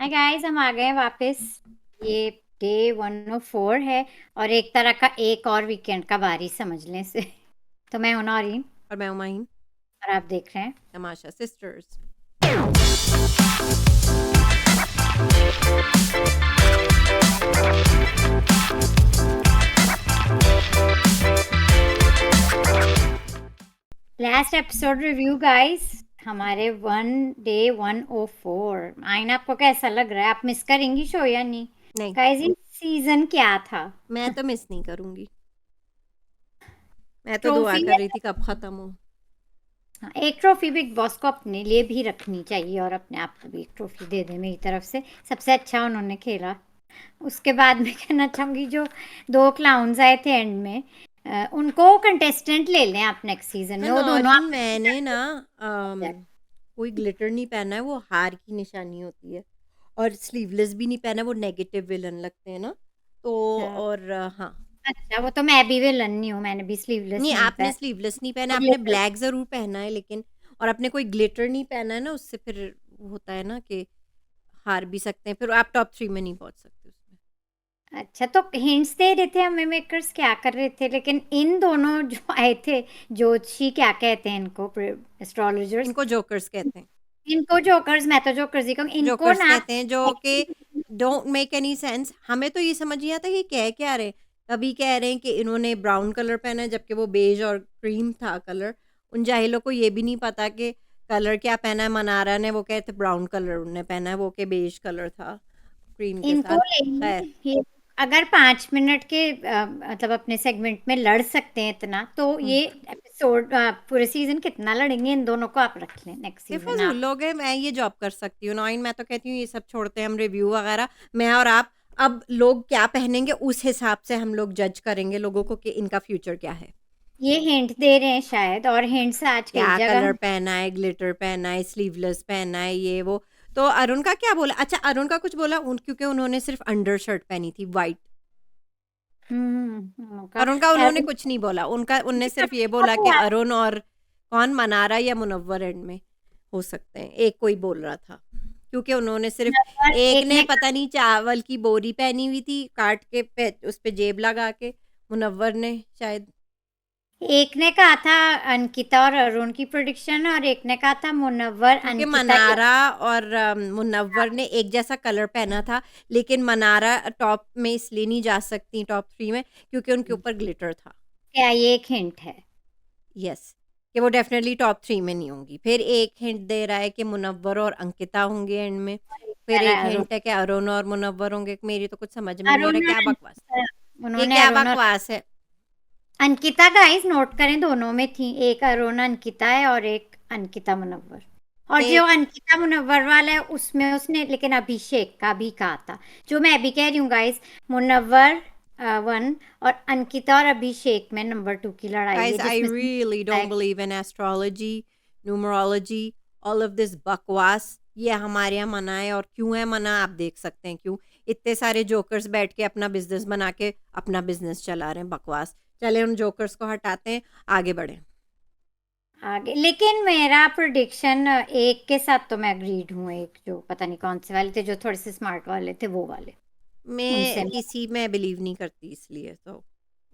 Hi guys, हम आ गए हैं वापस। ये डे 104 है और एक तरह का एक और वीकेंड का बारी समझ लें इसे। तो मैं हूं नौरीन और मैं उमाइन और आप देख रहे हैं। Tamasha sisters. Last episode review guys, हमारे 1 डे 104। आइन आपको कैसा लग रहा है? आप मिस करेंगी शो या नहीं? नहीं, गाइस, ये सीजन क्या था? मैं तो मिस नहीं करूंगी। मैं तो दुआ ट्रॉफी कर है। रही थी कब खत्म हो। हाँ, एक ट्रॉफी बिग बॉस को अपने लिए भी रखनी चाहिए और अपने आप को भी एक ट्रॉफी दे दे मेरी तरफ से। सबसे अच्छा उन्होंने खेला। उसके बाद मैं कहना चाहूंगी जो दो क्लाउन्स आए थे एंड में, उनको कंटेस्टेंट ले लें आप नेक्स्ट सीजन में। वो दोनों नौरीन, आप मैंने ना कोई ग्लिटर नहीं पहना है, वो हार की निशानी होती है। और स्लीवलेस भी नहीं पहना, वो नेगेटिव विलन लगते हैं ना। तो अच्छा। और हाँ। अच्छा, वो तो मैं भी विलन नहीं हूँ, मैंने भी स्लीवलेस नहीं, नहीं आपने पहना। स्लीवलेस नहीं पहना, आपने ब्लैक जरूर पहना है, लेकिन और आपने कोई ग्लिटर नहीं पहना है ना, उससे फिर होता है ना कि हार भी सकते हैं, फिर आप टॉप 3 में नहीं पहुंच सकते उसमें। अच्छा, तो हिंट्स दे रहे थे हमें मेकर्स क्या कर रहे थे, लेकिन इन दोनों जो आए थे, ज्योतिषी क्या कहते हैं इनको, एस्ट्रोलॉजर्स, इनको जोकर्स कहते हैं। इनको जोकर्स, मैं तो जोकर्स ही कहूंगी इनको जोकर्स ना। कहते हैं, जो कि डोंट मेक एनी सेंस। हमें तो ये समझ नहीं आता कि कह क्या रहे हैं। कभी कह रहे हैं कि इन्होंने ब्राउन कलर पहना है, जबकि वो बेज और क्रीम था कलर। उन जाहिलों को ये भी नहीं पता कि कलर क्या पहना है। मनारा ने वो कहते ब्राउन कलर उनने पहना है, वो के बेज कलर था क्रीम के इनको साथ। खैर, लेंगे ये। अगर 5 मिनट के मतलब अपने सेगमेंट में लड़ सकते हैं इतना, तो हम्म, ये एपिसोड पूरे सीजन कितना लड़ेंगे इन दोनों को? आप रख लें नेक्स्ट ये सीजन फजूल आप। लोग हैं। मैं ये जॉब कर सकती हूँ नॉइन। मैं तो कहती हूँ ये सब छोड़ते हैं हम, रिव्यू वगैरह मैं और आप। अब लोग क्या पहनेंगे उस हिसाब से हम लोग जज करेंगे लोगों को कि इनका फ्यूचर क्या है। ये हिंट दे रहे हैं शायद, और हिंट्स आज कई क्या जगह। कलर पहना है, ग्लिटर पहना है, स्लीवलेस पहना है, ये वो। तो अरुण का क्या बोला? अच्छा, अरुण का कुछ बोला क्योंकि उन्होंने सिर्फ अंडर शर्ट पहनी थी वाइट। उनका अरुण का उन्होंने एरोन- कुछ नहीं बोला, उनका उनने सिर्फ ये सबका बोला तो कि है। अरुण और कौन, मनारा या मुनव्वर एंड में हो सकते हैं, एक कोई बोल रहा था। क्योंकि उन्होंने सिर्फ, नंबर एक एक ने ने पता नहीं चावल की बोरी पहनी हुई थी काट के उस पे जेब लगा के, मुनव्वर ने शायद। कहा था अंकिता और अरुण की प्रोडिक्शन, और एक ने कहा था मुनव्वर क्योंकि अंकिता या। मनारा और मुनव्वर ने एक जैसा कलर पहना था। लेकिन मनारा टॉप में इसलिए नहीं जा सकती, टॉप 3 में, क्योंकि उनके ऊपर ग्लिटर था। क्या ये एक हिंट है? यस, कि वो डेफिनेटली टॉप 3 में नहीं होंगी। फिर एक हिंट दे रहा है कि मुनव्वर और अंकिता होंगे एंड में। कह फिर रहा एक है अरुण। हिंट है कि अरुण और मुनव्वर होंगे। मेरी तो कुछ समझ में नहीं आ अरुण रहा, और क्या बकवास। अंकिता, ये उन्होंने क्या अरुण और बकवास है। अंकिता, गाइस नोट करें दोनों में थी, एक अरुण अंकिता है और एक अंकिता मुनव्वर। और जो फिर अंकिता मुनव्वर वाला है उसमें उसने लेकिन अभिषेक का भी कहा था। जो मैं भी कह रही हूँ गाइस, मुनव्वर 1 और अंकिता और अभिषेक में नंबर 2 की लड़ाई है गाइस, आई जिसमें से really don't believe in astrology, numerology, all of this बकवास। ये हमारे यहाँ मना है, और क्यों है मना आप देख सकते हैं क्यों। इतने सारे जोकर्स बैठ के अपना बिजनेस बना के अपना बिजनेस चला रहे हैं, बकवास। चले उन जोकर्स को हटाते हैं, आगे बढ़े। आगे। लेकिन मेरा प्रोडिक्शन एक के साथ तो मैं अग्रीड हूँ, एक जो पता नहीं कौन से वाले थे जो थोड़े से स्मार्ट वाले थे, वो वाले मैं उनसे किसी में बिलीव नहीं करती, इसलिए तो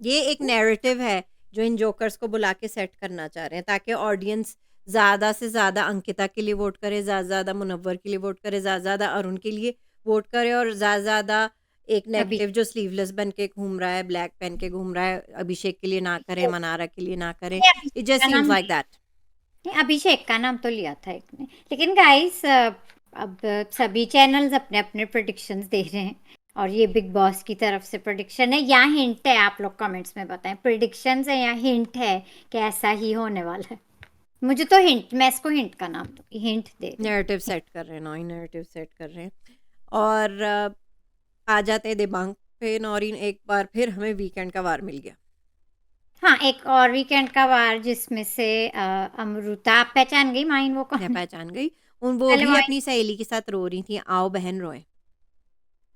ये एक नैरेटिव है जो इन जोकर्स को बुला के सेट करना चाह रहे हैं, ताकि ऑडियंस ज़्यादा से ज़्यादा अंकिता के लिए वोट करे, ज़्यादा से ज़्यादा मुनव्वर के लिए वोट करे, ज़्यादा से ज़्यादा अरुण के लिए वोट करे, और ज़्यादा से ज़्यादा एक अभी। नेगेटिव जो स्लीवलेस बन के घूम रहा है, ब्लैक पहन के घूम रहा है, अभिषेक के लिए ना करें, मनारा के लिए ना करें। नहीं, इट अभिषेक जस्ट का सीम्स नाम लाइक दैट। नहीं, अभिषेक का नाम तो लिया था एक ने। लेकिन गाइस, अब सभी चैनल्स अपने अपने प्रोडिक्शंस दे रहे हैं, और ये बिग बॉस की तरफ से प्रोडिक्शन है या हिंट है? आप लोग कमेंट्स में बताएं, प्रोडिक्शंस है या हिंट है कि ऐसा ही होने वाला है। मुझे तो हिंट, मैं इसको हिंट का नाम दूंगी, हिंट दे रहे नैरेटिव हैं। सेट कर रहे हैं, नॉई नैरेटिव सेट कर रहे हैं। और आ जाते हैं दिबांग पे। नौरीन, एक बार फिर हमें वीकेंड का वार मिल गया। हाँ, एक और वीकेंड का वार जिसमें से अमृता, आप पहचान गई माइन वो मैं कौन है? पहचान गई। वो पहले भी माइन। अपनी सहेली के साथ रो रही थी, आओ बहन रोए।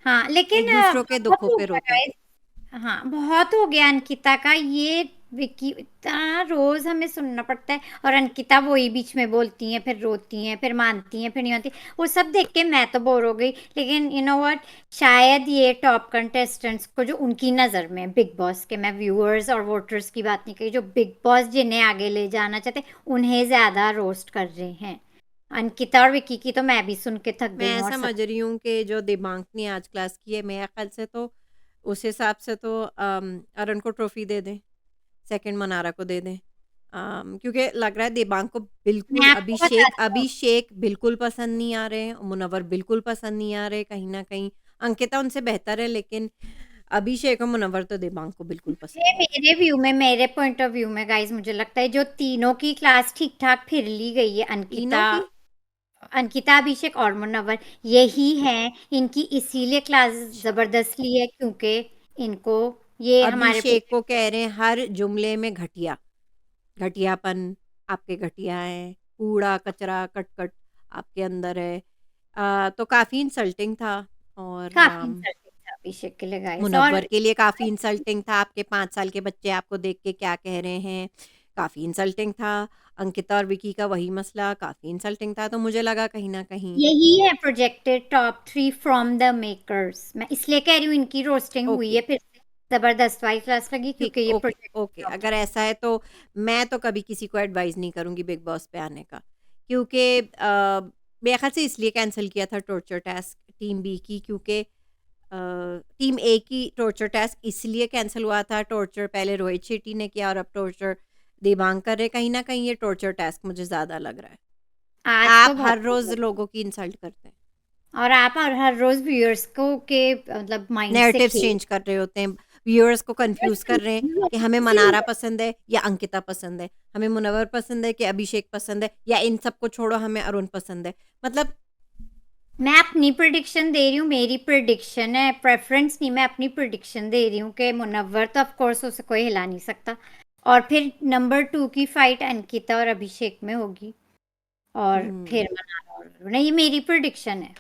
हाँ, लेकिन एक दूसरों के बहुत दुखों हो पे गया रोते हैं। guys। हाँ, बहुत हो गया अंकिता का ये। विक्की इतना रोज हमें सुनना पड़ता है, और अंकिता वही बीच में बोलती हैं, फिर रोती हैं, फिर मानती हैं, फिर नहीं मानती। वो सब देख के मैं तो बोर हो गई। लेकिन यू नो व्हाट, शायद ये टॉप कंटेस्टेंट्स को, जो उनकी नज़र में बिग बॉस के, मैं व्यूअर्स और वोटर्स की बात नहीं करी, जो बिग बॉस जिन्हें आगे ले जाना चाहते, उन्हें ज्यादा रोस्ट कर रहे हैं। अंकिता और विक्की की तो मैं भी सुन के थक गई मैं हूँ, और सब। समझ रही हूँ कि जो दिमाग ने आज क्लास की है, मेरे ख्याल से तो उस हिसाब से तो अरुण को ट्रॉफी दे दें, सेकंड मनारा को दे दें। क्योंकि लग रहा है दिबांग को बिल्कुल, मैं आपको अभिषेक बताती हूँ, अभिषेक बिल्कुल पसंद नहीं आ रहे हैं, मुनव्वर बिल्कुल पसंद नहीं आ रहे, कहीं ना कहीं अंकिता उनसे बेहतर है, लेकिन अभिषेक और मुनव्वर तो दिबांग को बिल्कुल पसंद मुझे नहीं। मेरे व्यू में, मेरे पॉइंट ऑफ व्यू में गाइस, मुझे लगता है जो तीनों की क्लास ठीक ठाक फिर ली गई है, तीनों अंकिता, की अंकिता, अभिषेक और मुनव्वर, यही हैं। इनकी इसीलिए क्लास जबरदस्त ली है, क्योंकि इनको ये हमारे अभिषेक को कह रहे हैं हर जुमले में घटिया, घटियापन आपके घटिया है, कूड़ा कचरा कट आपके अंदर है। तो काफ़ी इंसल्टिंग था। और काफी इंसल्टिंग था अभिषेक के लिए गाइस। और मुनव्वर के लिए काफ़ी इंसल्टिंग था, आपके 5 साल के बच्चे आपको देख के क्या कह रहे हैं, काफ़ी इंसल्टिंग था। अंकिता और विकी का वही मसला काफ़ी इंसल्टिंग था, तो मुझे लगा कहीं न कहीं यही है projected top 3 from the makers. मैं इसलिए कह रही हूँ इनकी रोस्टिंग हुई ओके, है फिर से। जबरदस्त वाली क्लास लगी, ठीक, क्योंकि ये ओके, प्रोजेक्टेड ओके। टॉप अगर ऐसा है तो मैं तो कभी किसी को एडवाइस नहीं करूँगी बिग बॉस पे आने का, क्योंकि मेरे ख़्याल से इसलिए कैंसल किया था टॉर्चर टास्क टीम बी की, क्योंकि टीम ए की टॉर्चर टास्क इसलिए कैंसल हुआ था, टॉर्चर पहले रोहित शेट्टी ने किया और अब टॉर्चर देवांग कर रहे, कहीं न कहीं ये टॉर्चर टास्क मुझे ज़्यादा लग रहा है। आज तो आप बहुत हर हो रोज़ गया। लोगों की इंसल्ट करते हैं। और आप हर रोज व्यूअर्स को के मतलब माइंड से नैरेटिव्स खेल। चेंज कर रहे होते हैं, व्यूअर्स को कन्फ्यूज़ कर रहे हैं कि हमें मनारा पसंद है या अंकिता पसंद है, हमें मुनव्वर पसंद है कि अभिषेक पसंद है, या इन सबको छोड़ो हमें अरुण पसंद है। मतलब मैं अपनी प्रिडिक्शन दे रही हूँ, मेरी प्रिडिक्शन है, प्रेफरेंस नहीं, मैं अपनी प्रिडिक्शन दे रही हूँ कि मुनव्वर तो ऑफ कोर्स उसे कोई हिला नहीं सकता। और फिर नंबर 2 की फाइट अंकिता और अभिषेक में होगी, और हुँ, फिर मनारा और अरुण। नहीं, ये मेरी प्रिडिक्शन है,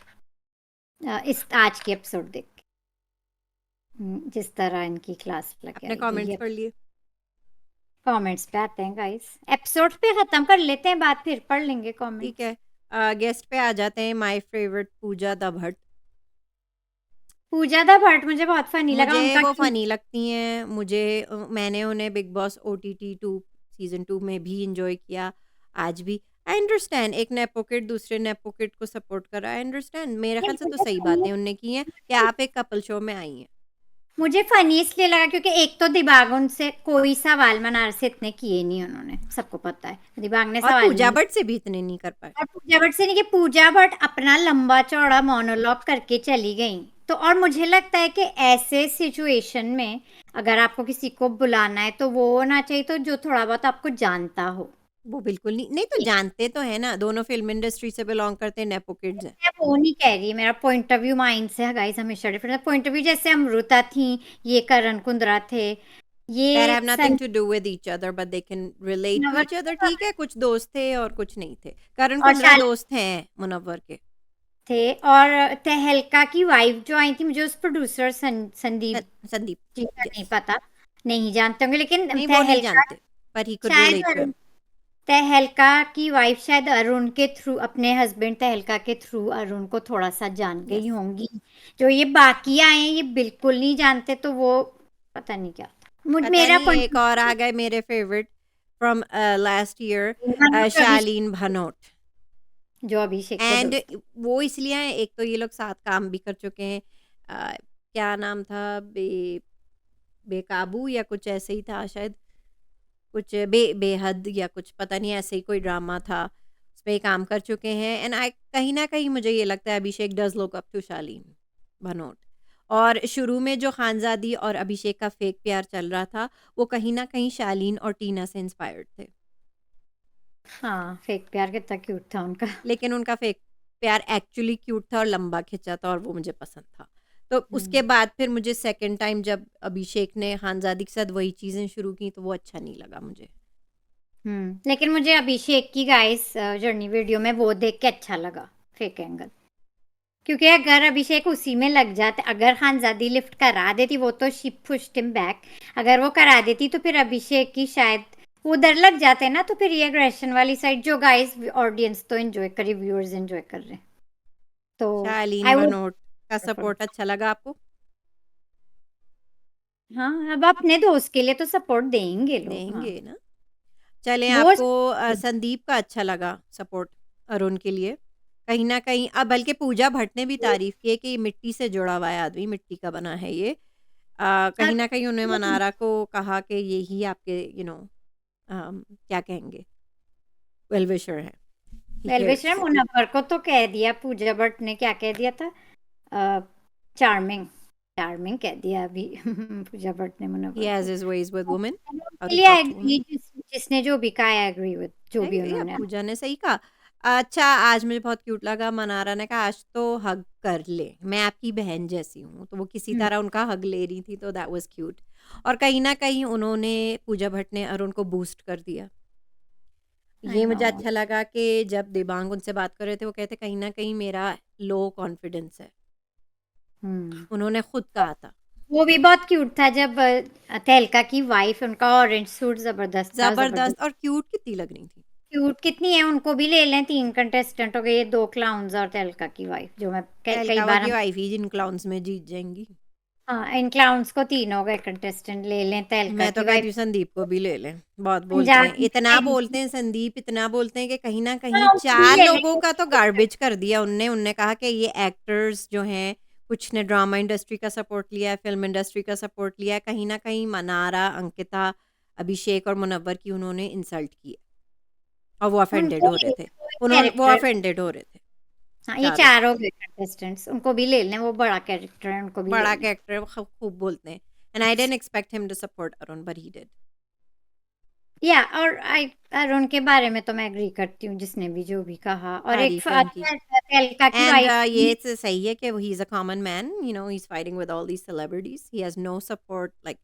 इस आज की एपिसोड देख के। जिस तरह इनकी क्लास आपने लगाई गई कमेंट्स है। पढ़ लिए? कमेंट्स पे आते हैं गाइस, एपिसोड पे खत्म कर लेते हैं बात, फिर पढ़ लेंगे ठीक कमेंट्स। है। गेस्ट पे आ जाते हैं, my favourite Pooja the Bhatt. Pooja the Bhatt मुझे बहुत फनी लगा, मुझे उनका वो क्यों। फ़नी लगती हैं, मैंने उन्हें बिग बॉस ओटीटी 2 सीज़न 2 में भी एन्जॉय किया, आज भी। आई अंडरस्टैंड, एक नेपो किड दूसरे नेपो किड को सपोर्ट कर रहा है, आई अंडरस्टैंड, मेरे ये ख़्याल से तो मुझे सही फनी, बातें उनने की हैं कि आप एक कपल शो में आई हैं। मुझे फनी इसलिए लगा क्योंकि एक तो दिबाग उनसे कोई सवाल मनार से इतने किए नहीं, उन्होंने, सबको पता है दिबाग ने और सवाल पूजा नहीं। भट्ट से भी इतने नहीं कर पाए। और पूजा भट्ट से नहीं, कि पूजा भट्ट अपना लंबा चौड़ा मोनोलॉग करके चली गई। तो और मुझे लगता है कि ऐसे सिचुएशन में अगर आपको किसी को बुलाना है तो वो होना चाहिए तो जो थोड़ा बहुत आपको जानता हो। वो बिल्कुल नहीं, नहीं तो जानते तो हैं ना, दोनों फ़िल्म इंडस्ट्री से बिलॉन्ग करते हैं, नेपो किड्स हैं। मैं वो नहीं कह रही, मेरा पॉइंट ऑफ व्यू माइंड से है गाइस, हमेशा डिफरेंट पॉइंट ऑफ व्यू। जैसे अमृता थी, ये करण कुंद्रा थे, दैट ये have nothing to do with each other but they can relate to each other, ठीक है, कुछ दोस्त थे और कुछ नहीं थे। करण और कुंद्रा शालिनी दोस्त हैं मुनव्वर के। थे। और तहलका की वाइफ जो आई थी, मुझे उस प्रोड्यूसर संदीप संदीप, जी का नहीं यस। पता, नहीं जानते होंगे, लेकिन नहीं, वो नहीं तहलका जानते, पर ही कुड शायद रिलेट टू अरुण, हिम। तहलका की वाइफ शायद अरुण के थ्रू, अपने हस्बैंड तहलका के थ्रू अरुण को थोड़ा सा जान गई यस। होंगी। जो ये बाकी आए हैं ये बिल्कुल नहीं जानते, तो वो पता नहीं क्या था। पता मेरा नहीं, एक और आ पॉइंट, गए मेरे फेवरेट फ्रॉम लास्ट ईयर, शालीन भनोट। जो अभिषेक के एंड दोस्त हैं। वो इसलिए आए, एक तो ये लोग साथ काम भी कर चुके हैं। क्या नाम था, बेकाबू या कुछ ऐसे ही था शायद, कुछ बेहद या कुछ, पता नहीं, ऐसे ही कोई ड्रामा था, उसमें काम कर चुके हैं। एंड आई कहीं ना कहीं मुझे ये लगता है अभिषेक डज लुक अप टू शालीन भनोट। और शुरू में जो खानजादी और अभिषेक का फेक प्यार चल रहा था, वो कहीं ना कहीं शालीन और टीना से इंस्पायर्ड थे, हाँ, फेक प्यार कितना क्यूट था उनका। लेकिन उनका फेक प्यार एक्चुअली क्यूट था और लंबा खिंचा था, और वो मुझे पसंद था। तो उसके हम्म। बाद फिर मुझे सेकंड टाइम जब अभिषेक ने खानजादी के साथ वही चीज़ें शुरू की, तो वो अच्छा नहीं लगा मुझे। लेकिन मुझे अभिषेक की गाइस जर्नी वीडियो में वो देख के अच्छा लगा, फेक एंगल। क्योंकि अगर अभिषेक उसी में लग जाते, अगर खानजादी लिफ्ट करा देती, वो तो शी पुश्ड हिम बैक, अगर वो करा देती तो फिर अभिषेक की शायद वो उधर लग जाते ना, तो फिर ये एग्रेशन वाली साइड जो गाइस ऑडियंस तो एंजॉय कर रही, व्यूअर्स एंजॉय कर रहे हैं, तो शालीन आई वुड बनोट का प्रेफर। सपोर्ट अच्छा लगा आपको? हाँ, अब अपने दोस्त के लिए तो सपोर्ट देंगे लोग। हाँ, देंगे ना। चलें, वो आपको संदीप का अच्छा लगा सपोर्ट अरुण के लिए? कहीं न कहीं बल्कि पूजा भट्ट ने भी तारीफ़ की है कि मिट्टी से जुड़ा हुआ है आदमी, मिट्टी का बना है ये। कहीं न कहीं उन्होंने मनारा को कहा कि यही आपके क्या कहेंगे, वेल विशर हैं, ही वेलविशर केयर्स। मुनव्वर को तो कह दिया, पूजा भट्ट ने क्या कह दिया था, चार्मिंग, चार्मिंग कह दिया अभी पूजा भट्ट ने ही मुनव्वर हैज़ को। His ways with women, how के टू लिए talk I to women. Agree, जिसने जो भी कहा आई एग्री विद जो भी नहीं, या उन्होंने। पूजा ने सही कहा। अच्छा, आज मुझे बहुत क्यूट लगा, मनारा ने कहा आज तो हग कर ले, मैं आपकी बहन जैसी हूँ, तो वो किसी हम्म, तरह उनका हग ले रही थी, तो दैट वाज़ क्यूट। और कहीं न कहीं उन्होंने पूजा भट्ट ने अरुण को बूस्ट कर दिया। आई ये नो। मुझे अच्छा लगा कि जब देबांग उनसे बात कर रहे थे, वो कहते कहीं न कहीं मेरा लो कॉन्फिडेंस है। हम्म, उन्होंने खुद कहा था। वो भी बहुत क्यूट था जब तहलका की वाइफ, उनका ऑरेंज सूट जबरदस्त था, जबरदस्त ज़बरदस्त और क्यूट कितनी लग रही थी। क्यूट कितनी है, उनको भी ले लें, 3 कंटेस्टेंट हो गए, ये 2 क्लाउन्स और तहलका की वाइफ, जो मैं कई तहलका बार की हम। वाइफ ही जिन क्लाउन्स में जीत जाएँगी। हाँ, इन क्लाउन्स को 3 हो गए कंटेस्टेंट, ले लें तहलका मैं तो की कहती वाइफ। हूँ संदीप को भी ले लें, बहुत बोलते हैं। पंजाबी इतना बोलते में। हैं संदीप, इतना बोलते हैं कि कहीं न कहीं हाँ, उनको भी 4 ले लोगों का तो लें। गार्बेज कर दिया उनने। उनने कहा कि ये एक्टर्स जो हैं, कुछ ने ड्रामा इंडस्ट्री का सपोर्ट लिया है, फ़िल्म इंडस्ट्री का सपोर्ट लिया है। कहीं न कहीं मनारा, अंकिता, अभिषेक और मुनव्वर की उन्होंने इंसल्ट की है और वो ऑफेंडेड उनको हो भी रहे ले थे। लें, वो एक वो कैरेक्टर। ऑफेंडेड हो रहे थे हाँ, ये चारों। 4 हो गए कंटेस्टेंट्स, उनको भी ले लें, वो बड़ा कैरेक्टर है, उनको भी ले बड़ा लें। कैरेक्टर वो खूब बोलते हैं। And I didn't expect him to support Arun but he did. या और अरुण के बारे में तो मैं एग्री करती हूँ, जिसने भी जो भी कहा, और एक तारीफ़ है उनकी। तहलका की एंड वाइफ ये भी। सही है कि he is a common man, he is fighting with all these celebrities, he has no support like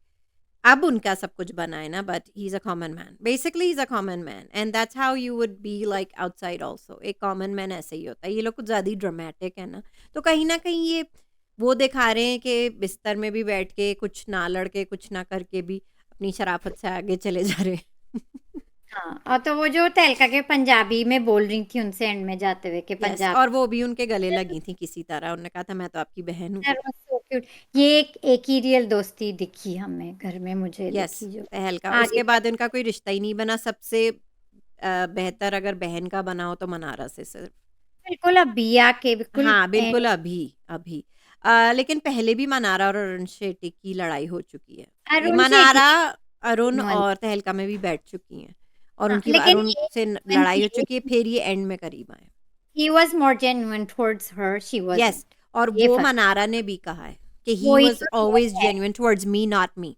अब उनका सब कुछ बना है ना, but he is a common man. Basically he is a common man and that's how you would be like outside also. एक common man ऐसे ही होता है। ये लोग कुछ ज़्यादा ही ड्रामेटिक है ना, तो कहीं न कहीं ये वो दिखा रहे हैं कि बिस्तर में भी बैठ के कुछ ना लड़के, कुछ ना करके भी अपनी शराफ़त से आगे चले जा रहे हैं। हाँ, और तो वो जो तहलका के पंजाबी में बोल रही थी उनसे एंड में जाते हुए कि यस, पंजाब। और वो भी उनके गले लगी थी किसी तरह। उन्होंने कहा था मैं तो आपकी बहन हूँ। That was so cute. ये एक ही रियल दोस्ती दिखी हमें घर में, मुझे यस, दिखी जो तहलका। आगे उसके बाद चल। उनका कोई रिश्ता ही नहीं बना। सबसे बेहतर अगर बहन का बना हो तो मनारा से सिर्फ। बिल्कुल अभी आके बिल्कुल हाँ, बिल्कुल अभी, अभी। लेकिन पहले भी मनारा और अरुण शेट्टी की लड़ाई हो चुकी है। ये अरुण शेट्टी मनारा, अरुण वाली। और तहलका में भी बैठ चुकी हैं और हाँ, उनकी लेकिन अरुण ये से when लड़ाई हो चुकी है, फिर ये एंड में करीब आए। he was more genuine towards her, she yes, wasn't। और ये वो फर्क, मनारा ने भी कहा है कि ही वही वाज़ तो ऑलवेज़ है। Genuine towards me, not me.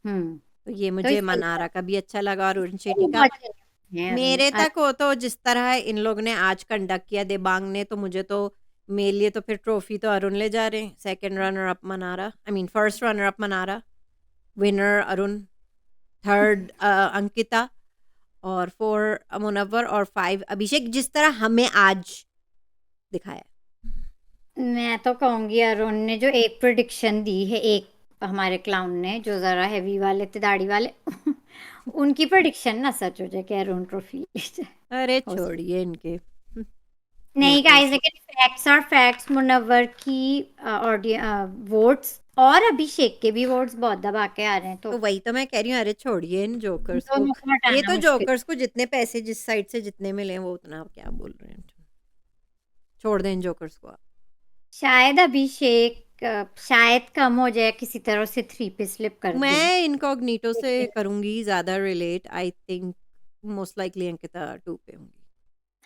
Hmm, तो ये तो मुझे इसलिए मनारा का भी अच्छा लगा और अरुण शेट्टी वो का। बहुत genuine है अरुण। मेरे तक हो तो जिस तरह इन लोग ने आज कंडक्ट किया देबांग ने, तो मुझे तो मेरे लिए तो फिर ट्रॉफी तो अरुण ले जा रहे हैं। Second runner up Mannara, I mean first runner up Mannara, winner Arun, third Ankita, और 4 मुनव्वर और 5 अभिषेक, जिस तरह हमें आज दिखाया। मैं तो कहूंगी अरुण ने जो एक प्रिडिक्शन दी है, एक हमारे क्लाउन ने जो जरा हैवी वाले थे, दाढ़ी वाले उनकी प्रिडिक्शन ना सच हो जाए कि अरुण ट्रॉफी ले जाए। अरे हो सकता। छोड़िए इनके नहीं हेटर्स गाइस, को। लेकिन फैक्ट्स और फैक्ट्स, मुनव्वर की वोट्स और अभिषेक के भी वोट्स बहुत दबा के आ रहे हैं, तो तो वही तो मैं कह रही हूँ, अरे छोड़िए इन उन जोकर्स को। दोनों को ये हटाना तो मुश्किल। जोकर्स को जितने पैसे जिस साइड से जितने मिले वो उतना क्या बोल रहे हैं। छोड़ दें इन जोकर्स को आप। शायद अभिषेक शायद कम हो जाए, किसी तरह से 3 पे स्लिप कर दें। मैं इनकॉग्निटो से देखते हैं। करूँगी ज़्यादा relate. I think most likely Ankita 2 पे होंगी।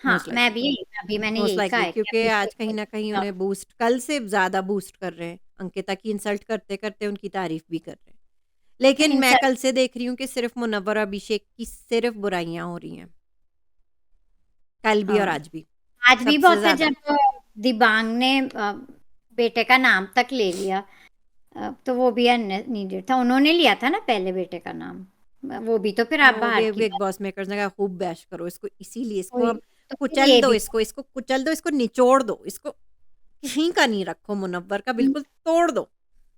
हाँ, मोस्ट मैं लाइकली, भी यही, अभी मैंने मोस्ट यही कहा लाइकली, है कि क्योंकि अभिषेक आज कहीं न कहीं को। उन्हें बूस्ट कल से ज़्यादा बूस्ट कर रहे हैं। अंकिता की इंसल्ट करते-करते उनकी तारीफ़ भी कर रहे हैं। लेकिन मैं इंसल्ट कल से देख रही हूँ कि सिर्फ़ मुनव्वर और अभिषेक की सिर्फ़ बुराइयाँ हो रही हैं। कल भी और हाँ, आज भी, आज भी सबसे बहुत है ज़्यादा। जब दिबांग ने बेटे का नाम तक ले लिया, तो वो भी अननीडेड था, उन्होंने लिया था ना पहले बेटे का नाम, वो भी तो फिर आप वो बाहर की बिग बात। बॉस मेकर्स ने कहा खूब बैश करो इसको, इसीलिए इसको हुई अब तो फिर कुचल ये दो, भी इसको कुचल दो, इसको निचोड़ दो, इसको कहीं का नहीं रखो, मुनव्वर का बिल्कुल तोड़ दो।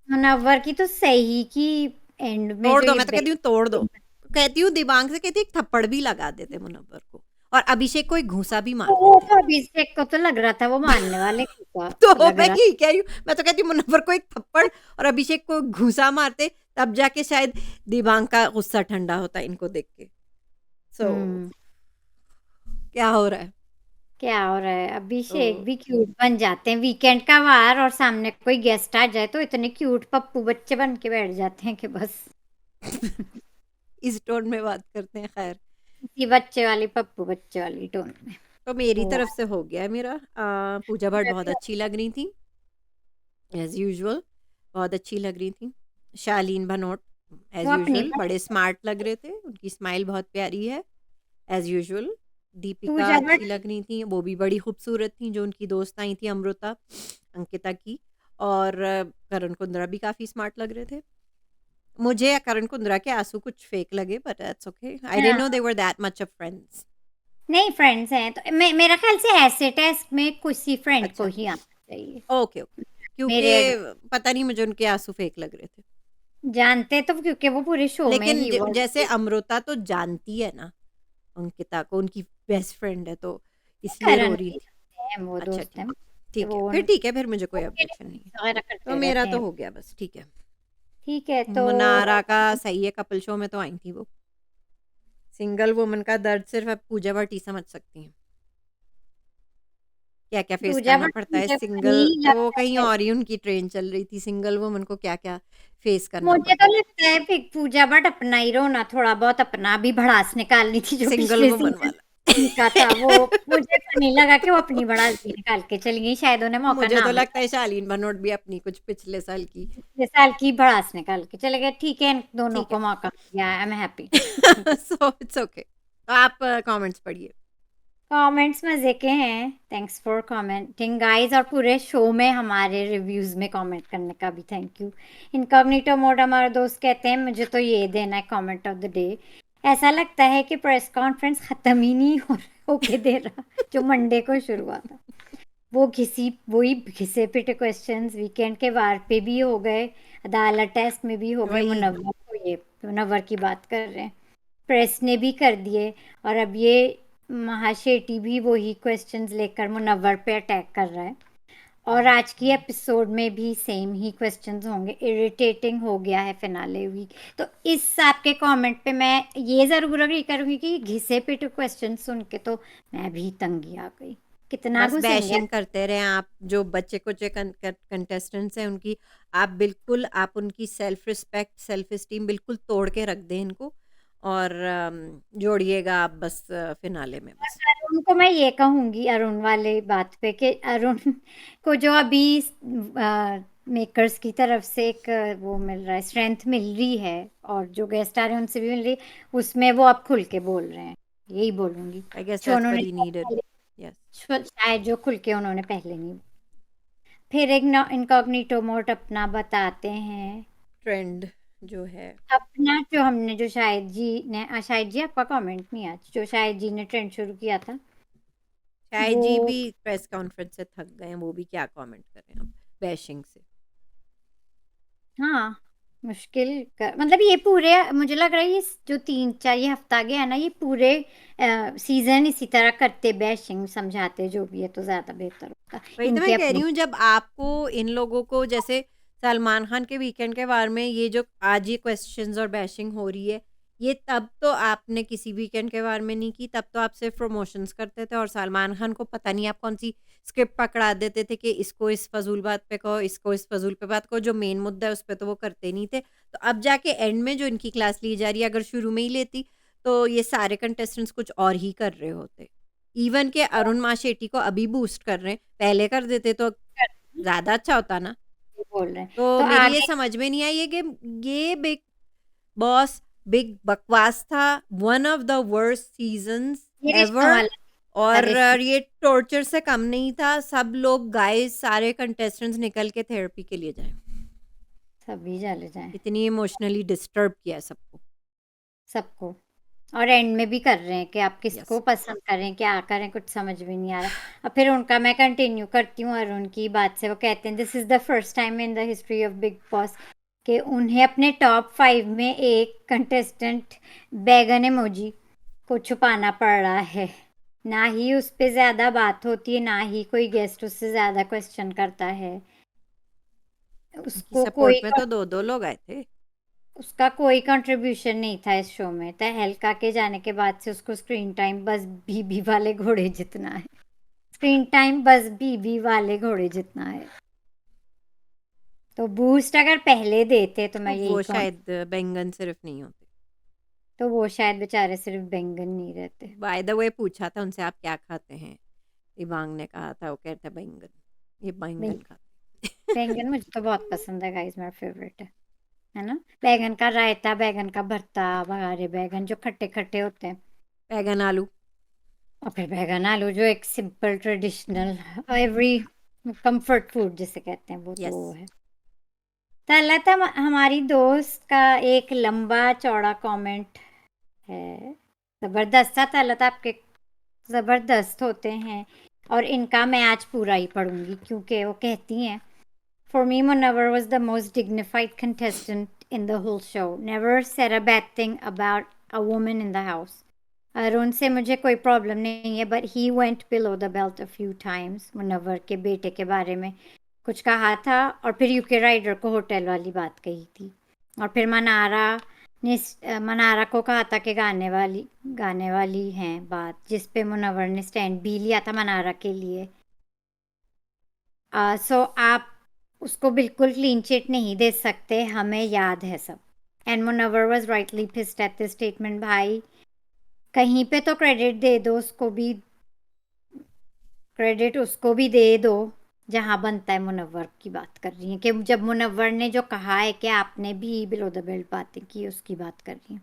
मुनव्वर की तो सही की एंड में तोड़ जो दो, ये मैं तो कहती हूँ तोड़ दो। कहती हूँ दिबांग से कहती एक थप्पड़ भी लगा देते मुनव्वर को, और अभिषेक को एक घूंसा भी मार वो देते। तो अभिषेक को तो लग रहा था वो मारने वाले का तो लग मैं रहा। यही कह रही हूँ, मैं तो कहती हूँ मुनव्वर को एक थप्पड़ और अभिषेक को घूंसा मारते, तब जाके शायद दिबांग का गुस्सा ठंडा होता इनको देख के। सो क्या हो रहा है? क्या हो रहा है, अभिषेक तो भी क्यूट बन जाते हैं वीकेंड का वार और सामने कोई गेस्ट आ जाए तो इतने क्यूट पप्पू बच्चे बन के बैठ जाते हैं कि बस। इस टोन में बात करते हैं, खैर। इसी बच्चे वाली पप्पू बच्चे वाली टोन में। तो मेरी वो तरफ से हो गया है मेरा। पूजा भट्ट बहुत अच्छी लग रही थी, एज यूजुअल, बहुत अच्छी लग रही थी। शालीन भनोट वो एज अपनी यूजुअल बड़े स्मार्ट लग रहे थे, उनकी स्माइल बहुत प्यारी है, एज यूजुअल। दीपिका पूजा अच्छी भट्ट लग रही थी, वो भी बड़ी खूबसूरत थी, जो उनकी दोस्त आई थी अमृता, अंकिता की। और करण कुंद्रा भी काफ़ी स्मार्ट लग रहे थे। मुझे करण कुंद्रा के आंसू कुछ फेक लगे, but that's okay, I didn't हाँ, no they were that much of friends. नहीं फ्रेंड्स हैं तो मेरा ख्याल से ऐसे टेस्ट में किसी फ्रेंड को अच्छा, ही आना चाहिए। ओके ओके, क्योंकि मेरे पता नहीं मुझे उनके आंसू फेक लग रहे थे। जानते तो क्योंकि वो पूरे शो में लेकिन ही वो जैसे अमृता तो जानती है ना अंकिता को, उनकी बेस्ट फ्रेंड है, तो इसलिए रो करण रही भी थी। हैं, वो अच्छा दोस्त ठीक हैं है, ठीक है, वो फिर ठीक है, फिर मुझे कोई ऑब्जेक्शन नहीं है। वगैरह तो करते मेरा रहते तो हैं। हो गया बस, ठीक है। ठीक है तो मुनारा का सही है, कपल शो में तो आई थी वो। सिंगल वुमन का दर्द सिर्फ अब पूजा भट्ट ही समझ सकती हैं, क्या क्या फेस पूजा करना बट पड़ता है मुझे सिंगल। फनी वो लगता कहीं है। और ही उनकी ट्रेन चल रही थी, सिंगल वुमन को क्या क्या फेस करना मुझे तो पड़ता है। लगता है फिर पूजा बट अपना ही रोना थोड़ा बहुत अपना भी भड़ास निकालनी थी जो सिंगल पिछले वुमन सीजन वाला। का था वो। मुझे फनी लगा कि वो अपनी भड़ास भी निकाल के चली गई, शायद उन्हें मौका मुझे ना तो लगता मिला। है शालीन भनोट भी अपनी कुछ पिछले साल की। पिछले साल की भड़ास निकाल के चले गए, ठीक है इन दोनों ठीक को है। मौका दिया, आई am happy. So it's okay, तो आप कमेंट्स पढ़िए। कमेंट्स मजे के हैं, थैंक्स फॉर कमेंटिंग गाइस, और पूरे शो में हमारे रिव्यूज में कमेंट करने का भी थैंक यू। इनकॉग्निटो मोड हमारे दोस्त कहते हैं मुझे तो ये देना है कमेंट ऑफ द डे। ऐसा लगता है कि प्रेस कॉन्फ्रेंस खत्म ही नहीं होके दे रहा जो मंडे को शुरू हुआ था। वही घिसे पिटे क्वेश्चंस वीकेंड के वार पे भी हो गए, अदालत टेस्ट में भी हो गए, वही। मुनव्वर की बात कर रहे हैं, प्रेस ने भी कर दिए, और अब ये महाशेठी भी वही क्वेश्चंस लेकर मुनव्वर पे अटैक कर रहा है। और आज की एपिसोड में भी सेम ही क्वेश्चंस होंगे, इरिटेटिंग हो गया है फिनाले वीक। तो इस आपके कमेंट पे मैं ये ज़रूर अग्री करूंगी कि घिसे पिटे क्वेश्चन सुन के तो मैं भी तंगी आ गई, कितना बस घुसेंगे। बैशिंग करते रहे आप, जो बच्चे कुचे कंटेस्टेंट्स हैं उनकी। आप बिल्कुल, आप उनकी सेल्फ रिस्पेक्ट, सेल्फ इस्टीम बिल्कुल तोड़ के रख दें इनको, और जोड़िएगा आप बस फिनाले में बस। अरुण को मैं ये कहूंगी, अरुण वाले बात पे, कि अरुण को जो अभी मेकर्स की तरफ से एक वो मिल रहा है, स्ट्रेंथ मिल रही है, और जो गेस्ट आ रहे हैं उनसे भी मिल रही है, उसमें वो अब खुल के बोल रहे हैं, यही बोलूंगी। आई गेस जो दैट्स उन्होंने व्हाट ही नीडेड। यस। शायद जो खुल के उन्होंने पहले नहीं। फिर एक इनकॉग्निटो मोड अपना बताते हैं, ट्रेंड जो है। अपना जो हमने जो शायद जी आपका कमेंट नहीं आज, जो शायद जी ने ट्रेंड शुरू किया था शायद वो। जी भी प्रेस कॉन्फ्रेंस से थक गए हैं, वो भी क्या कमेंट करें अब बैशिंग से। हाँ, मुश्किल कर मतलब ये पूरे मुझे लग रहा है ये जो 3-4 ये हफ्ता गया है ना, ये पूरे सीजन इसी तरह करते बैशिंग समझाते जो भी है तो ज्यादा बेहतर होता वही तो इनके मैं कह रही अपने। हूँ, जब आपको इन लोगों को, जैसे सलमान खान के वीकेंड के वार में ये जो आज ये क्वेश्चंस और बैशिंग हो रही है, ये तब तो आपने किसी वीकेंड के वार में नहीं की, तब तो आप सिर्फ प्रमोशंस करते थे और सलमान खान को पता नहीं आप कौन सी स्क्रिप्ट पकड़ा देते थे कि इसको इस फजूल बात पे कहो, इसको इस फजूल पे बात कहो, जो मेन मुद्दा है उस पर तो वो करते नहीं थे। तो अब जाके एंड में जो इनकी क्लास ली जा रही है, अगर शुरू में ही लेती तो ये सारे कंटेस्टेंट्स कुछ और ही कर रहे होते। इवन के अरुण माशेट्टी को अभी बूस्ट कर रहे हैं, पहले कर देते तो ज़्यादा अच्छा होता ना। बोल रहे हैं तो तो मेरी ये आगे समझ में नहीं आई है कि ये बिग बॉस बिग बकवास था, one of the worst seasons ये रिश्तों एवर। वाला और सारे सीन ये टॉर्चर से कम नहीं था। सब लोग गाइस, सारे कंटेस्टेंट्स निकल के थेरेपी के लिए जाएं। सभी चले जाएं, इतनी इमोशनली डिस्टर्ब किया है सबको। सबको। और एंड में भी कर रहे हैं कि आप किसको यस पसंद करें, क्या करें, कुछ समझ में नहीं आ रहा। और फिर उनका मैं कंटिन्यू करती हूँ अरुण की बात से। वो कहते हैं this is the first time in the history of big boss कि उन्हें अपने टॉप 5 में एक कंटेस्टेंट बैगन इमोजी को छुपाना पड़ रहा है। ना ही उस पे ज्यादा बात होती है, ना ही कोई गेस्ट उससे ज्यादा क्वेश्चन करता है। उनकी उसको सपोर्ट कोई में तो 2-2 लोग आए थे। उसका कोई कंट्रीब्यूशन नहीं था इस शो में। तहलका के जाने के बाद से उसको स्क्रीन टाइम बस बीबी वाले घोड़े जितना है। स्क्रीन टाइम बस बीबी वाले घोड़े जितना है। तो बूस्ट अगर पहले देते तो तो मैं यही वो कहूँ, शायद बैंगन सिर्फ नहीं होते। तो वो शायद बेचारे सिर्फ बैंगन नहीं रहते। बाय द वे पूछा था उनसे आप क्या खाते हैं? दिबांग ने कहा था वो कहता बैंगन। ये बैंगन खाते। बैंगन मुझे तो बहुत पसंद है गाइस, मेरा फेवरेट है ना। बैंगन का रायता, बैंगन का भरता, बघारे बैगन जो खट्टे खट्टे होते हैं। बैंगन आलू। और फिर बैगन आलू जो एक simple traditional every comfort food जिसे कहते हैं, वो तो यस वो है। तलत हमारी दोस्त का एक लंबा चौड़ा कमेंट है, जबरदस्त था। तलत आपके जबरदस्त होते हैं। और इनका मैं आज पूरा ही पढ़ूंगी क्योंकि वो कहती हैं For me, Munawar was the most dignified contestant in the whole show. Never said a bad thing about a woman in the house. Arun से मुझे कोई प्रॉब्लम नहीं है, but he went below the belt a few times. Munawar के बेटे के बारे में कुछ कहा था, और फिर यूके राइडर को होटल वाली बात कही थी। और फिर मनारा को कहा था कि गाने वाली हैं बात, जिस पे मुनव्वर ने स्टैंड भी लिया था मनारा के लिए। सो आप उसको बिल्कुल क्लीन चिट नहीं दे सकते, हमें याद है सब। And Munawar was rightly pissed at this statement. भाई कहीं पे तो क्रेडिट उसको भी दे दो जहां बनता है। मुनव्वर की बात कर रही है कि जब मुनव्वर ने जो कहा है कि आपने भी बिलो द बेल्ट बातें की, उसकी बात कर रही है।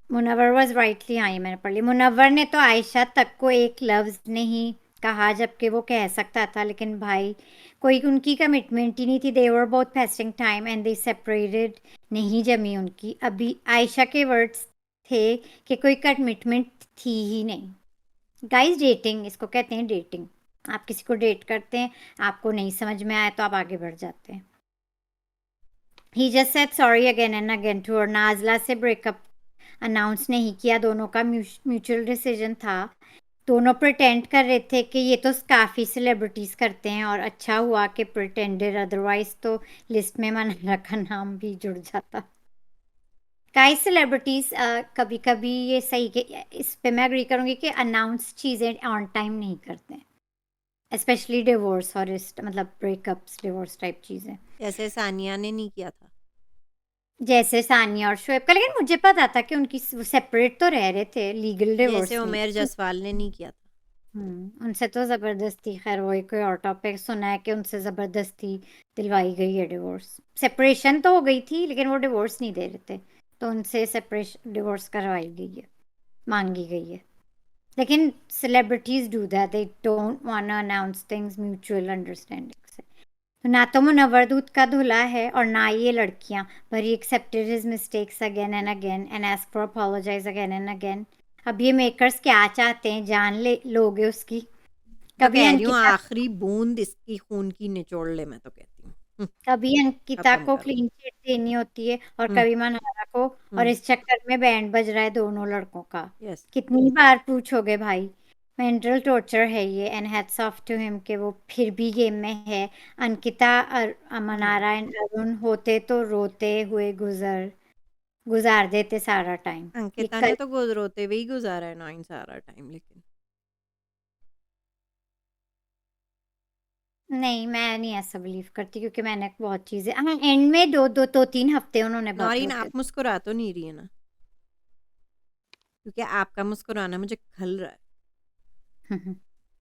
मुनव्वर वॉज राइटली, हाँ ये मैंने पढ़ ली। मुनव्वर ने तो आयशा तक को एक लफ्ज नहीं कहा जबकि वो कह सकता था, लेकिन भाई कोई उनकी कमिटमेंट ही नहीं थी। They were both feasting time and they separated, नहीं जमी उनकी। अभी आयशा के वर्ड्स थे कि कोई कमिटमेंट थी ही नहीं। गाइस डेटिंग इसको कहते हैं, डेटिंग। आप किसी को डेट करते हैं, आपको नहीं समझ में आया तो आप आगे बढ़ जाते हैं। He just said sorry again and again to, और नाजला से ब्रेकअप अनाउंस नहीं किया। दोनों का म्यूचुअल डिसीजन था। दोनों प्रिटेंड कर रहे थे कि ये तो काफ़ी सेलिब्रिटीज़ करते हैं, और अच्छा हुआ कि प्रिटेंडेड, अदरवाइज तो लिस्ट में मनारा का नाम भी जुड़ जाता। कई सेलिब्रिटीज़ कभी कभी ये सही के, इस पे मैं एग्री करूँगी कि अनाउंस चीज़ें ऑन टाइम नहीं करते हैं, स्पेशली डिवोर्स और इस मतलब ब्रेकअप्स, डिवोर्स टाइप चीज़ें। जैसे सानिया ने नहीं किया था। जैसे सानिया और शोएब का, लेकिन मुझे पता था कि उनकी सेपरेट तो रह रहे थे, लीगल जैसे डिवोर्स नहीं। उमेर जसवाल ने नहीं किया था। उनसे तो ज़बरदस्ती, खैर वो एक कोई और टॉपिक सुना है कि उनसे ज़बरदस्ती दिलवाई गई है डिवोर्स। सेपरेशन तो हो गई थी लेकिन वो डिवोर्स नहीं दे रहे थे, तो उनसे सेपरेशन डिवोर्स करवाई गई है, मांगी गई है। लेकिन celebrities do that, they don't want to announce things mutual understanding से। तो ना तो मुनव्वर दूध का धुला है और ना ये लड़कियां, पर he accepted his mistakes again and again and ask for apologise again and again. अब ये मेकर्स क्या चाहते हैं, जान ले लोगे उसकी। तो कभी कह रही हूँ अंकिता आखिरी बूंद इसकी खून की निचोड़ ले, मैं तो कहती हूँ। कभी अंकिता खत्म को करो। क्लीन चिट देनी होती है और हम्म कभी मनहारा को, और हम्म इस चक्कर में बैंड बज रहा है दोनों लड़कों का। यस। कितनी बार पूछोगे भाई। मेंटल टॉर्चर है ये, and hats off to him कि वो फिर भी गेम में है। अंकिता और मनारा एंड अरुण होते तो रोते हुए गुजार देते सारा टाइम। ये अंकिता कल ने तो रोते हुए ही गुजारा है ना इन सारा टाइम, लेकिन नहीं, मैं नहीं ऐसा बिलीव करती क्योंकि मैंने बहुत चीजें, हाँ एंड में दो तीन हफ्ते उन्होंने बहुत नौरीन रोते आप मुस्कुरा तो नहीं रही है ना? क्योंकि आपका मुस्कुराना मुझे खल रहा है, थे।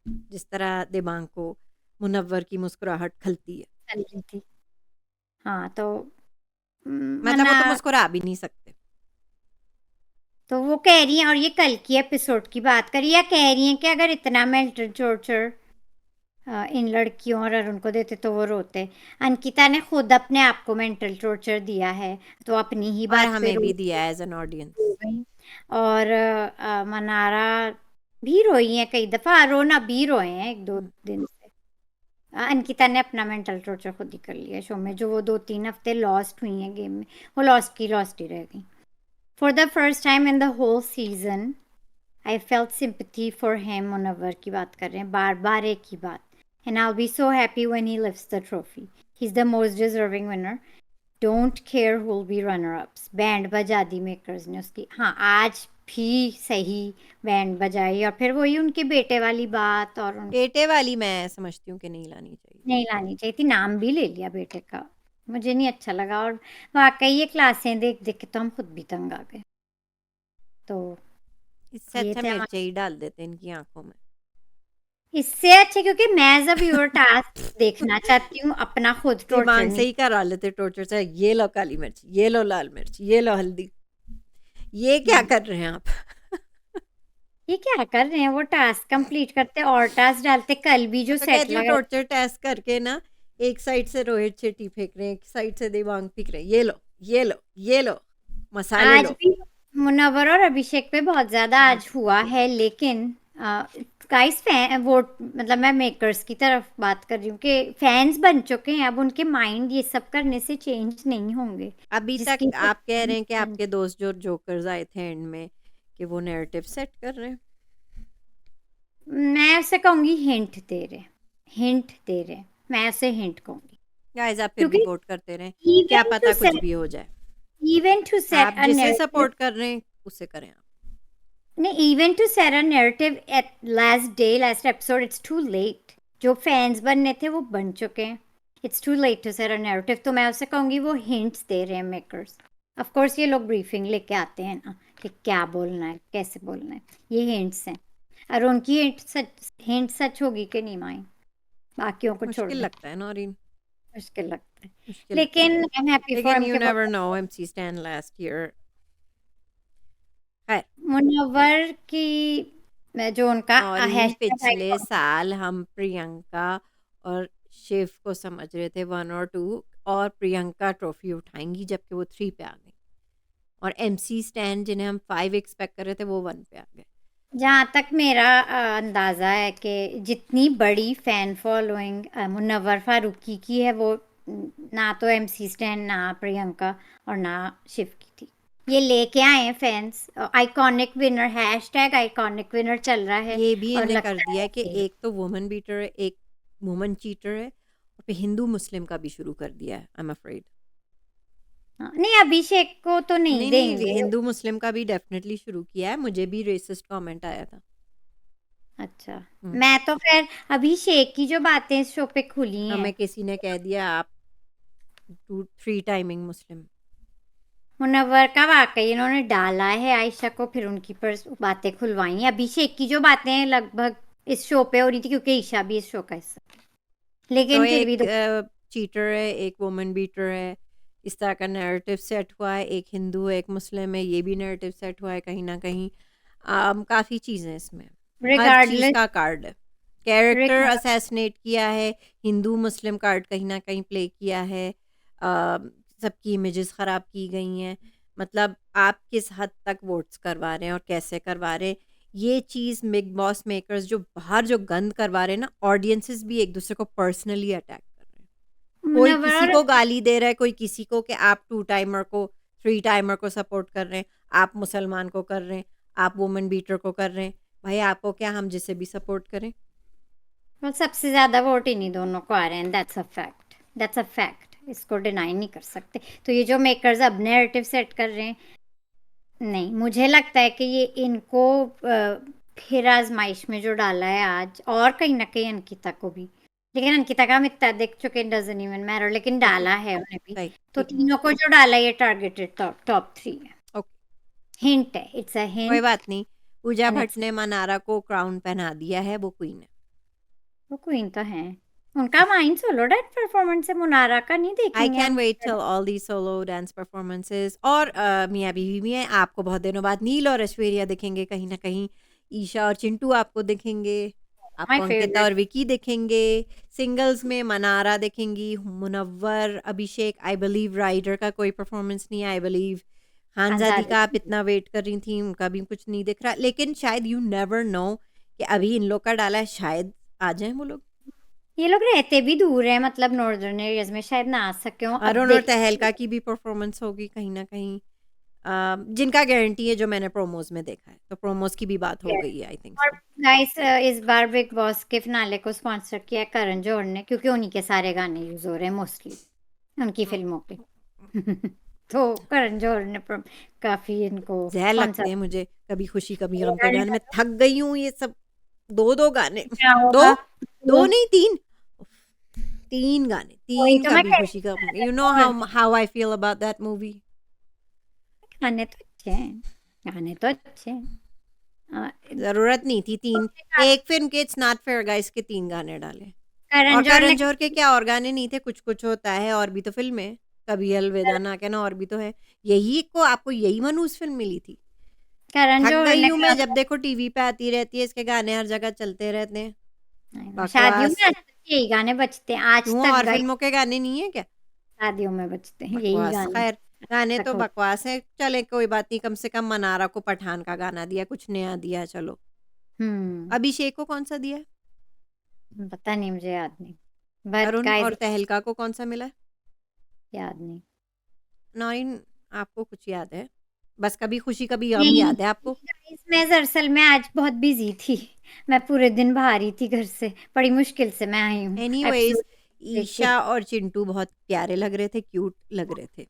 जिस तरह दिमाग को मुनव्वर की मुस्कुराहट खलती है। चल रही थी। हाँ तो मतलब वो मना तो मुस्कुरा भी नहीं सकते। तो वो कह रही हैं, और ये कल की एपिसोड की बात करी, या कह रही हैं कि अगर इतना मेंटल टॉर्चर इन लड़कियों और अरुण को देते तो वो रोते। अंकिता ने खुद अपने आप को मेंटल टॉर्चर दिया है, तो अपनी ही और बात पे हमें भी दिया एज एन ऑडियंस। रो गई। और मनारा भी रोई है कई दफा, अरुण अभी रोए हैं 1-2 दिन से। अंकिता ने अपना मेंटल टॉर्चर खुद ही कर लिया शो में, जो वो 2-3 हफ्ते लॉस्ट हुई हैं गेम में, वो लॉस्ट ही रह गई। For the first time in the whole season I felt sympathy for him. Munawar की बात कर रहे हैं, बार बार एक ही बात। And I will be so happy when he lifts the trophy, he is the most deserving winner. Don't care who will be runner ups. Band बजा दी makers ने उसकी। हाँ, आज भी सही बैंड बजाई, और फिर वही उनके बेटे वाली बात, और बेटे वाली मैं समझती हूँ कि नहीं लानी चाहिए। नहीं लानी चाहिए थी, नाम भी ले लिया बेटे का, मुझे नहीं अच्छा लगा। और वाकई ये क्लासें देख देख के तो हम खुद भी तंग आ गए। तो इससे ये अच्छा थे मिर्चें हमारे, ही डाल देते इनकी आंखों में। इससे अच्छे, क्योंकि मैं एज अ व्यूअर टास्क देखना चाहती हूँ, अपना खुद टॉर्चर दिमाग से नहीं। ही करा लेते टॉर्चर से, ये लो काली मिर्च, ये लो लाल मिर्च, ये लो हल्दी। ये क्या कर रहे हैं आप? ये क्या कर रहे हैं, वो टास्क कंप्लीट करते और टास्क डालते। कल भी मैं जो तो सेट कहती हूँ लगा, टॉर्चर टेस्ट करके ना, एक साइड से रोहित शेट्टी फेंक रहे हैं, एक साइड से देवांग फेंक रहे हैं, ये लो, ये लो, ये लो, मसाले आज लो। भी मुनव्वर और अभिषेक पे बहुत ज्यादा आज हुआ है, लेकिन गाइस फैन वोट, मतलब मैं मेकर्स की तरफ बात कर रही हूँ कि फैंस बन चुके हैं, अब उनके माइंड ये सब करने से चेंज नहीं होंगे। अभी तक जिसकी आप कह रहे हैं कि आपके दोस्त जो जोकर्स आए थे एंड में, कि वो नैरेटिव सेट कर रहे हैं। मैं उसे कहूंगी हिंट दे रहे, हिंट दे रहे, मैं उसे हिंट कहूंगी। गाइस आप फिर भी क्योंकि वोट करते रहें, क्या इवन टू पता कुछ सेट भी हो जाए। इवन टू सेट आप अ जिसे नैरेटिव, सपोर्ट कर रहे हैं उसे करें आप। नहीं, even to set a narrative at last day, last episode, it's too late. जो फैंस बनने थे वो बन चुके हैं, it's too late to set a narrative. तो मैं उसे कहूंगी वो हिंट्स दे रहे हैं मेकर्स। ऑफ कोर्स ये लोग ब्रीफिंग लेके आते हैं ना, कि क्या बोलना है, कैसे बोलना है, ये हिंट्स हैं। और उनकी हिंट सच होगी कि नहीं माई, बाकियों को छोड़ मुश्किल दें, लगता है नौरीन, मुश्किल लगता है। मुश्किल लगता लेकिन है। आई एम हैप्पी फॉर लेकिन हिम यू के नेवर बहुत। No, MC Stan last year है। मुनव्वर की जो उनका नौरीन हैशटैग पिछले आइकॉन, साल हम प्रियंका और शिव को समझ रहे थे 1 और 2, और प्रियंका ट्रॉफी उठाएंगी, जबकि वो 3 पे आ गई। और एमसी स्टैन जिन्हें हम 5 एक्सपेक्ट कर रहे थे वो 1 पे आ गए। जहाँ तक मेरा अंदाज़ा है कि जितनी बड़ी फ़ैन फॉलोइंग मुनव्वर फारूकी की है, वो ना तो एमसी स्टैन, ना प्रियंका, और ना शिव की थी। ये लेके आए हैं fans, iconic winner, hashtag iconic winner चल रहा है। ये भी और इन्हें कर लगता दिया है है कि कि एक तो वुमन बीटर है, एक वुमन चीटर है, और फिर हिंदू मुस्लिम का भी शुरू कर दिया है, आई एम अफ्रेड। हाँ, नहीं, अभिषेक को तो नहीं नहीं नहीं, देंगे। हिंदू मुस्लिम का भी डेफिनेटली शुरू किया है, मुझे भी रेसिस्ट कमेंट आया था। अच्छा, हम्म। मैं तो फिर अभिषेक की जो बातें इस शो पे खुली हैं, हमें किसी ने कह दिया आप 3 टाइमिंग मुस्लिम। मुनव्वर का वाकई इन्होंने डाला है आयशा को, फिर उनकी पर बातें खुलवाई हैं। अभिषेक की जो बातें हैं लगभग इस शो पे हो रही थी, क्योंकि ईशा भी इस शो का हिस्सा, तो लेकिन फिर भी एक चीटर है, एक वुमन बीटर है, इस तरह का नैरेटिव सेट हुआ है। एक हिंदू है, एक मुस्लिम है, ये भी नैरेटिव सेट हुआ है कहीं ना कहीं। काफ़ी चीज़ें इसमें, हर चीज़ रिगार्डलेस, का कार्ड है। कैरेक्टर असैसिनेट किया है, हिंदू मुस्लिम कार्ड कहीं ना कहीं प्ले किया है, सबकी इमेजेस ख़राब की गई हैं। मतलब आप किस हद तक वोट्स करवा रहे हैं और कैसे करवा रहे हैं, ये चीज़ बिग बॉस मेकर्स जो बाहर जो गंद करवा रहे हैं ना, ऑडियंसेस भी एक दूसरे को पर्सनली अटैक कर रहे हैं। कोई किसी मुनव्वर, को गाली दे रहा है, कोई किसी को कि आप 2 टाइमर को, 3 टाइमर को सपोर्ट कर रहे हैं, आप मुसलमान को कर रहे हैं, आप वुमन बीटर को कर रहे हैं। भाई आपको क्या, हम जिसे भी सपोर्ट करें। सबसे ज्यादा वोट इन्हीं दोनों को आ रहे हैं, that's a fact, that's a fact, इसको डिनाई नहीं कर सकते। तो ये जो मेकर्स अब नैरेटिव सेट कर रहे हैं, नहीं, मुझे लगता है कि ये इनको फिर आजमाइश में जो डाला है आज, और कहीं ना कहीं अंकिता को भी, लेकिन अंकिता का हम इतना देख चुके हैं, डजंट इवन मैटर, लेकिन ओके, डाला है उन्हें भी। सही, तो ठीक है, तीनों को जो डाला है, ये टारगेटेड टॉप 3 है। ओके, हिंट है, इट्स अ कोई हिंट, बात नहीं। पूजा एंड भट्ट इट्स, ने मनारा को क्राउन पहना दिया है, वो क्वीन है। वो क्वीन तो है। उनका माइन सोलो डांस परफॉर्मेंस है, मुनारा का नहीं आई देखेंगे कैन हम। Wait till all the solo dance performances. और मियाँ बीवी में आपको बहुत दिनों बाद नील और ऐश्वर्या दिखेंगे कहीं ना कहीं, ईशा और चिंटू आपको दिखेंगे। आपको माय अंकिता फेवरेट और विकी दिखेंगे। सिंगल्स में मनारा दिखेंगी, मुनव्वर, अभिषेक, आई बिलीव राइडर का कोई परफॉर्मेंस नहीं है, आई बिलीव खानजादी अंसारी। का आप इतना वेट कर रही थी, उनका भी कुछ नहीं दिख रहा, लेकिन शायद यू नेवर नो कि अभी इन लोग का डाला है, शायद आ जाए वो लोग। ये लोग रहते भी दूर है, मतलब नॉर्दर्न एरियाज में, शायद ना आ सके हो, अब अरुण और देख। तहलका की भी परफॉर्मेंस होगी कहीं ना कहीं, जिनका गारंटी है जो मैंने प्रोमोज में देखा है, तो प्रोमोज की भी बात हो Yes. गई है, आई थिंक और सो। गाइस इस बार बिग बॉस के फिनाले को स्पॉन्सर किया है करण जौहर ने, क्योंकि उन्हीं के सारे गाने यूज हो रहे हैं मोस्टली उनकी फिल्मों पे। तो करण जौहर ने काफी इनको जहर स्पॉन्सर लगते हैं मुझे कभी खुशी कभी गम के किया गाने, मैं है। थक गई हूँ ये सब, दो दो गाने, क्या दो होगा दो तो नहीं तीन, तीन गाने, वही तीन तो मैं कभी कह खुशी रही गम, यू नो हूँ, how I feel about that movie. गाने तो अच्छे हैं, गाने तो अच्छे हैं। जरूरत नहीं थी तीन, एक फिल्म के इट्स नॉट फेयर गाइस के तीन गाने डाले। और करण जौहर करण ने जौहर के क्या और गाने नहीं थे, कुछ कुछ होता है और भी तो फिल्म है, कभी अलविदा ना कहना और भी तो है, यही को आपको यही मनूस फिल्म मिली थी। करण थक जौहर गई ने हूँ मैं, जब देखो टीवी पे आती रहती है, इसके गाने हर जगह चलते रहते हैं, शादियों में बकवास। आज तक यही गाने बजते हैं, आज क्यों, तक और गाई फिल्मों के गाने नहीं है क्या? शादियों में बजते हैं यही बकवास, गाने खैर गाने तक तो हो। बकवास है, चले कोई बात नहीं, कम से कम मनारा को पठान का गाना दिया, कुछ नया दिया, चलो। हम्म। अभिषेक को कौन सा दिया है? पता नहीं, मुझे याद नहीं, बट अरुण गाइस और तहलका को कौन सा मिला है? याद नहीं। नॉइन, आपको कुछ याद है? बस कभी खुशी कभी गम नहीं याद है आपको? गाइस, मैं दरअसल मैं आज बहुत बिजी थी, मैं पूरे दिन बाहर ही थी घर से, बड़ी मुश्किल से मैं आई हूँ एनीवेज, एपिसोड देख के। ईशा और चिंटू बहुत प्यारे लग रहे थे, क्यूट लग रहे थे,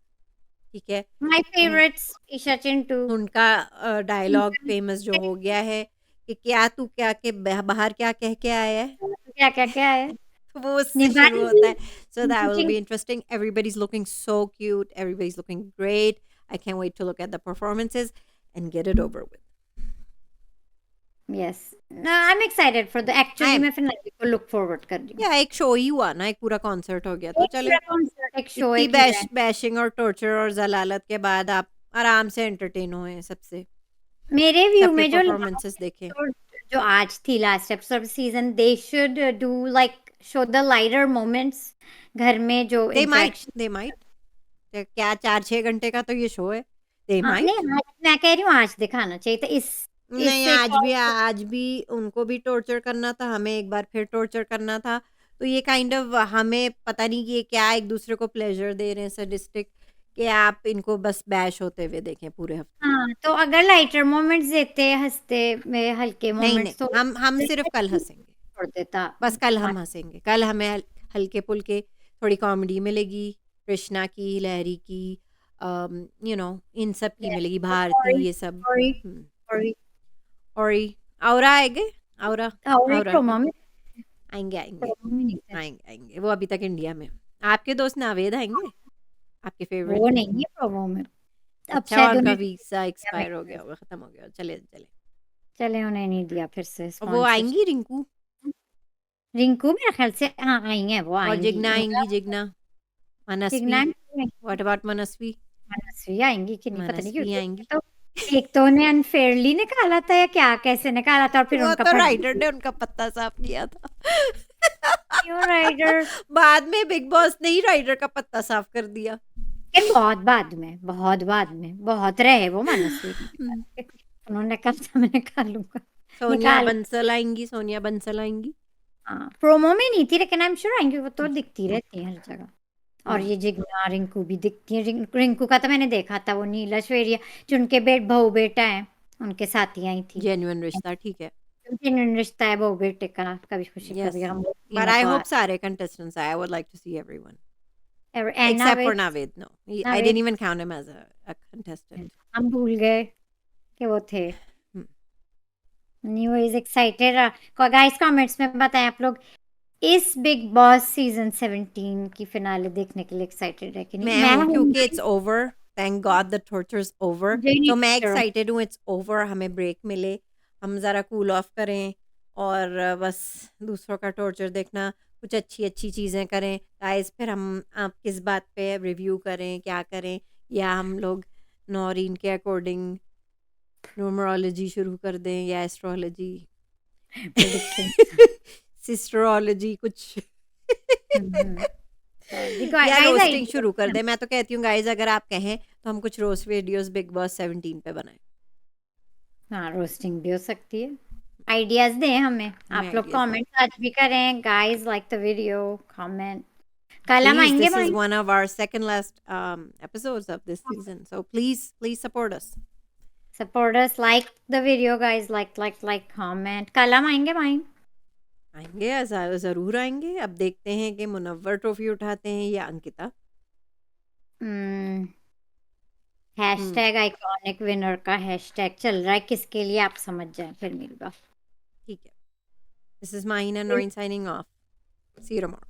ठीक है। माय उन फेवरेट्स ईशा चिंटू। उनका डायलॉग फेमस जो हो गया है कि क्या तू क्या के बाहर क्या कह के आया है, क्या क्या क्या है, वो उससे शुरू होता निभाएंगी है। So that will be interesting, everybody's looking so cute, everybody's looking great, I can wait to look at the performances and get it over with. Yes, I am excited for the, actually I मैं finale को look forward कर रही हूँ। या एक show ही हुआ ना, एक पूरा कॉन्सर्ट हो गया, तो एक चले। पूरा कॉन्सर्ट, एक शो, इतनी एक इवेंट। बैशिंग और टॉर्चर और जलालत के बाद आप आराम से एंटरटेन हुए सबसे, मेरे व्यू सबके में जो परफॉर्मेंसेस देखे। जो आज थी last episode season, they should do like show the lighter moments, घर में जो इंटरेक्शन। दे माइट, क्या 4-6 घंटे का तो ये शो है, दे हाँ नहीं, माइट। आज मैं कह रही हूँ आज दिखाना चाहिए था नहीं, इससे आज भी उनको भी टॉर्चर करना था, हमें एक बार फिर टॉर्चर करना था, तो ये काइंड ऑफ हमें पता नहीं कि ये क्या एक दूसरे को प्लेजर दे रहे हैं सडिस्टिक, कि आप इनको बस बैश होते हुए देखें पूरे हफ्ते। हाँ, तो अगर लाइटर मोमेंट्स देते, हंसते में हल्के नहीं नहीं, मोमेंट्स, तो हम सिर्फ कल हंसेंगे, छोड़ देता। बस कल हम हंसेंगे, कल हमें हल्के पुल्के थोड़ी कॉमेडी मिलेगी, कृष्णा की, लहरी की, यू नो इन सब की मिलेगी, भारती, सॉरी ये सब। सॉरी हम्म, सॉरी। और औरा आएंगे, औरा, और एक औरा के प्रोमो में, आएंगे आएंगे प्रोमो में नहीं थे। आएंगे आएंगे, वो अभी तक इंडिया में। आपके दोस्त नावेद आएंगे, आपके फेवरेट। वो नहीं है प्रोमो में, अब अच्छा, शायद उनका उन्हें वीजा दिया एक्सपायर हो मेरे गया होगा, खत्म हो गया, चले चले। चले, उन्हें नहीं दिया फिर से वो स्पॉन्सर। आएंगी रिंकू रिंकू मेरे ख्याल से हाँ आई है, वो और आएंगी जिग्ना उनका। आएंगी, जिग्ना, मनस्वी, सिग्नल व्हाट अबाउट मनस्वी? मनस्वी आएंगी कि नहीं पता नहीं, मनस्वी क्योंकि आएंगी। तो एक तो उन्हें अनफेयरली निकाला था या क्या, कैसे निकाला था, और फिर वो उनका तो फट राइटर ने उनका पत्ता साफ किया था। क्यों राइडर। बाद में बिग बॉस ने ही राइडर का पत्ता साफ कर दिया। लेकिन बहुत बाद में, बहुत बाद में, बहुत रहे वो मनस्वी हम्म, उन्होंने कहा था मैं निकालूंगा, सोनिया निकाल। बंसल आएंगी, सोनिया बंसल आएंगी। हाँ, प्रोमो में नहीं थी, लेकिन आई एम श्योर आएंगी, वो तो दिखती रहती है हर जगह। और हम्म, ये जिग्ना रिंकू भी दिखती है, रिंकू का तो मैंने देखा था, वो नीला श्वेरिया जो उनके बहू बेटा है, उनके साथ ही आई थी। जेन्युइन रिश्ता, ठीक है। जेन्युइन रिश्ता है बहू बेटे का, कभी खुशी यस, कभी हम, लोग बट तीनों आई को। होप सारे contestants I would like to see everyone and except for Navid. No, I Naved didn't even count him as a contestant. हम भूल गए कि वो थे। Hmm. New is excited. Guys comments में बताएं आप लोग, इस बिग बॉस सीजन 17 की फिनाले देखने के लिए एक्साइटेड है कि नहीं। मैं मैं हूँ, हूँ क्योंकि guys, it's over. Thank God the torture is over. मुझे नहीं तो मैं picture हो। excited हूँ, it's over. हमें break मिले, हम ज़रा cool off करें और बस दूसरों का torture देखना, कुछ अच्छी अच्छी चीज़ें करें गाइस, फिर हम आप किस बात पे रिव्यू करें, क्या करें, या हम लोग नौरीन के अकॉर्डिंग न्यूमरोलॉजी शुरू कर दें या एस्ट्रोलॉजी, प्रेडिक्शन। सिस्टरोलॉजी कुछ। देखो या गाइस रोस्टिंग आइडिया, शुरू कर दे। मैं तो कहती हूँ गाइज अगर आप कहें तो हम कुछ रोस्ट वीडियोस बिग बॉस 17 पे बनाएं। हाँ रोस्टिंग भी हो सकती है। आइडियाज दें हमें, हमें आप लोग आइडियाज दें। कमेंट आज भी करें guys, like the video, comment. कल हम Please, आएंगे this is भाई, one of our second last episodes of this season. So please support us. Support us, like the video guys, like comment. कल हम आएंगे भाई। आएंगे, ज़रूर आएंगे। अब देखते हैं कि मुनव्वर ट्रॉफी उठाते हैं या अंकिता। हम्म, हैशटैग आइकॉनिक विनर का हैशटैग चल रहा है, किसके लिए आप समझ जाए फिर मिलगा। ठीक है। This is Maheen and Noin signing off. See you tomorrow.